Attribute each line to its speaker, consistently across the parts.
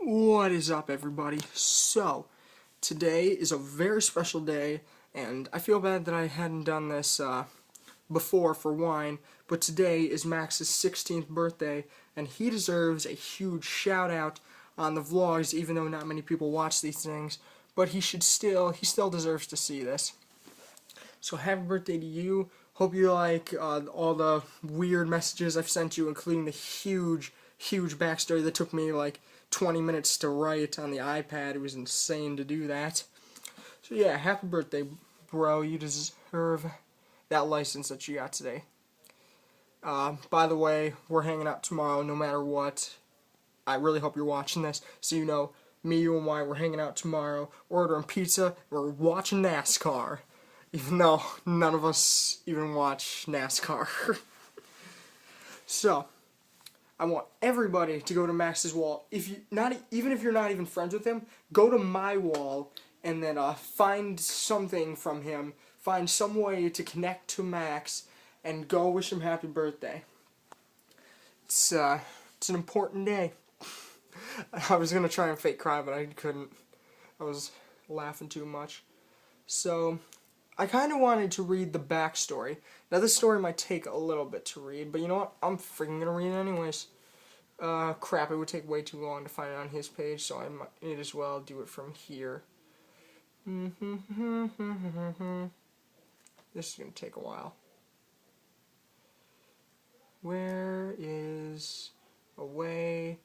Speaker 1: What is up, everybody? So, today is a very special day, and I feel bad that I hadn't done this before for wine, but today is Max's 16th birthday, and he deserves a huge shout out on the vlogs, even though not many people watch these things, but he still deserves to see this. So happy birthday to you. Hope you like all the weird messages I've sent you, including the huge backstory that took me like 20 minutes to write on the iPad. It was insane to do that. So yeah, happy birthday, bro. You deserve that license that you got today. By the way, we're hanging out tomorrow no matter what. I really hope you're watching this, so you know me, you, and why we're hanging out tomorrow, ordering pizza, we're watching NASCAR. Even though none of us even watch NASCAR. So, I want everybody to go to Max's wall. Even if you're not even friends with him, go to my wall and then find something from him. Find some way to connect to Max and go wish him happy birthday. It's an important day. I was gonna try and fake cry, but I couldn't. I was laughing too much. So, I kind of wanted to read the backstory. Now, this story might take a little bit to read, but you know what? I'm freaking gonna read it anyways. Crap, it would take way too long to find it on his page, so I might as well do it from here. This is gonna take a while. Where is a way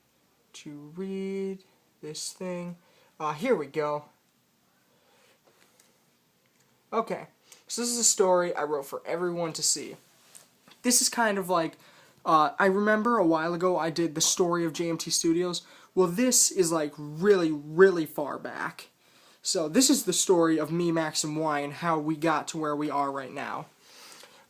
Speaker 1: to read this thing? Here we go. Okay, so this is a story I wrote for everyone to see. This is kind of like, I remember a while ago I did the story of JMT Studios. Well, this is like really far back. So this is the story of me, Max, and Y, and how we got to where we are right now.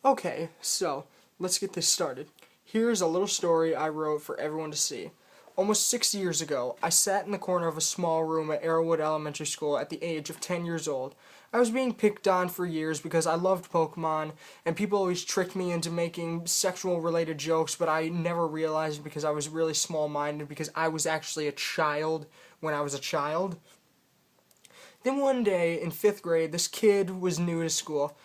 Speaker 1: Okay, so let's get this started. Here's a little story I wrote for everyone to see. Almost 6 years ago, I sat in the corner of a small room at Arrowwood Elementary School at the age of 10 years old. I was being picked on for years because I loved Pokemon, and people always tricked me into making sexual-related jokes, but I never realized because I was really small-minded because I was actually a child when I was a child. Then one day, in 5th grade, this kid was new to school.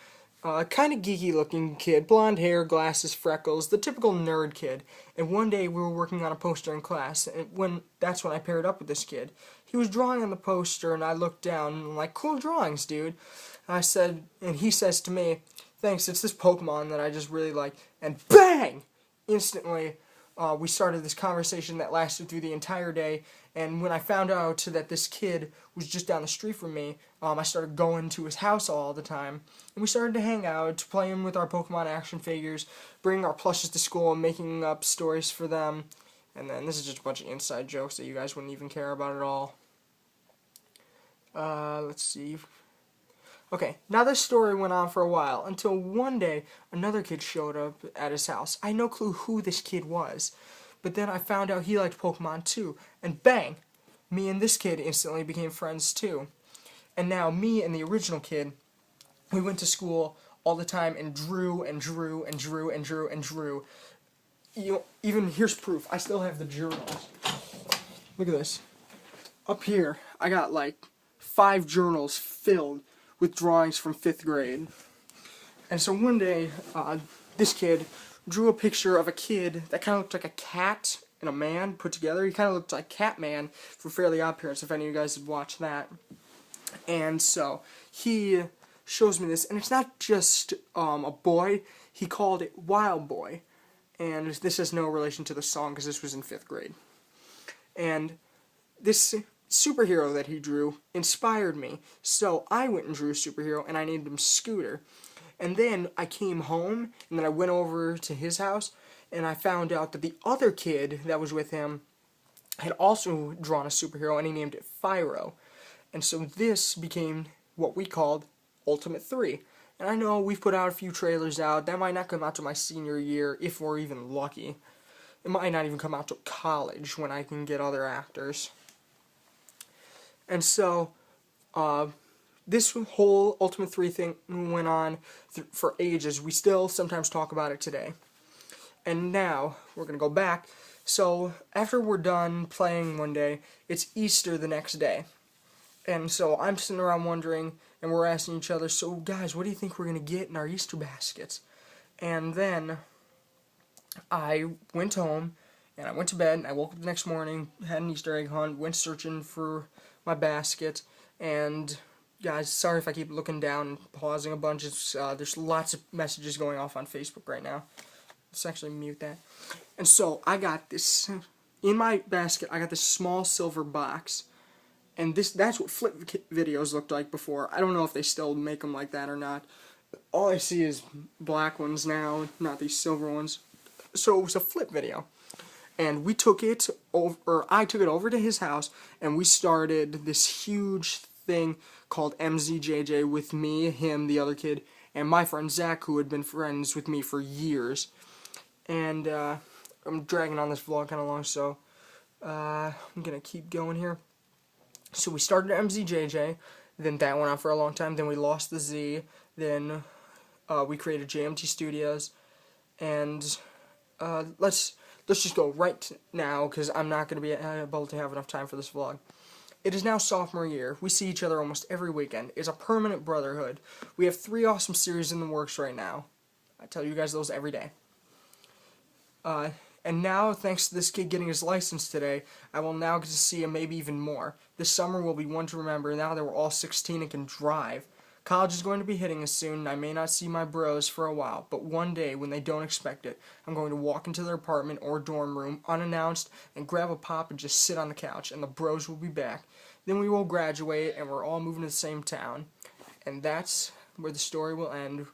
Speaker 1: Kind of geeky-looking kid, blonde hair, glasses, freckles, the typical nerd kid. And one day we were working on a poster in class, and that's when I paired up with this kid. He was drawing on the poster, and I looked down, and I'm like, cool drawings, dude. And he says to me, thanks, it's this Pokemon that I just really like. And bang! Instantly, we started this conversation that lasted through the entire day, and when I found out that this kid was just down the street from me, I started going to his house all the time, and we started to hang out, playing with our Pokemon action figures, bringing our plushes to school, and making up stories for them, and then this is just a bunch of inside jokes that you guys wouldn't even care about at all. Let's see. Okay, now this story went on for a while, until one day, another kid showed up at his house. I had no clue who this kid was, but then I found out he liked Pokemon too, and bang! Me and this kid instantly became friends too. And now, me and the original kid, we went to school all the time and drew. You know, even, here's proof, I still have the journals. Look at this. Up here, I got like 5 journals filled with drawings from 5th grade. And so one day, this kid drew a picture of a kid that kind of looked like a cat and a man put together. He kind of looked like Catman from Fairly Odd Parents, if any of you guys had watched that. And so he shows me this, and it's not just a boy. He called it Wild Boy. And this has no relation to the song because this was in 5th grade. And this superhero that he drew inspired me. So I went and drew a superhero, and I named him Scooter. And then I came home, and then I went over to his house, and I found out that the other kid that was with him had also drawn a superhero, and he named it Fyro. And so this became what we called Ultimate 3. And I know we've put out a few trailers out. That might not come out to my senior year, if we're even lucky. It might not even come out to college when I can get other actors. And so, this whole Ultimate 3 thing went on for ages. We still sometimes talk about it today. And now, we're going to go back So after we're done playing one day, it's Easter the next day. And so I'm sitting around wondering, and we're asking each other, so guys, what do you think we're going to get in our Easter baskets? And then I went home, and I went to bed, and I woke up the next morning, had an Easter egg hunt, went searching for my basket, and guys, sorry if I keep looking down and pausing a bunch. There's lots of messages going off on Facebook right now. Let's actually mute that. And so I got this, in my basket, I got this small silver box. And that's what flip videos looked like before. I don't know if they still make them like that or not. All I see is black ones now, not these silver ones. So it was a flip video. And we took it over, or I took it over to his house, and we started this huge thing called MZJJ with me, him, the other kid, and my friend Zach, who had been friends with me for years. And I'm dragging on this vlog kind of long, so I'm going to keep going here. So we started MZJJ, then that went on for a long time, then we lost the Z, then we created JMT Studios, and let's just go right now, because I'm not going to be able to have enough time for this vlog. It is now sophomore year. We see each other almost every weekend. It's a permanent brotherhood. We have 3 awesome series in the works right now. I tell you guys those every day. And now, thanks to this kid getting his license today, I will now get to see him maybe even more. This summer will be one to remember now that we're all 16 and can drive. College is going to be hitting us soon, and I may not see my bros for a while, but one day, when they don't expect it, I'm going to walk into their apartment or dorm room, unannounced, and grab a pop and just sit on the couch, and the bros will be back. Then we will graduate, and we're all moving to the same town. And that's where the story will end.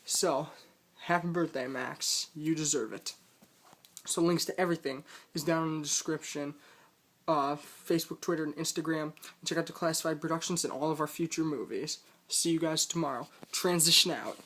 Speaker 1: So, happy birthday, Max. You deserve it. So links to everything is down in the description. Facebook, Twitter, and Instagram. And check out Declassified Productions and all of our future movies. See you guys tomorrow. Transition out.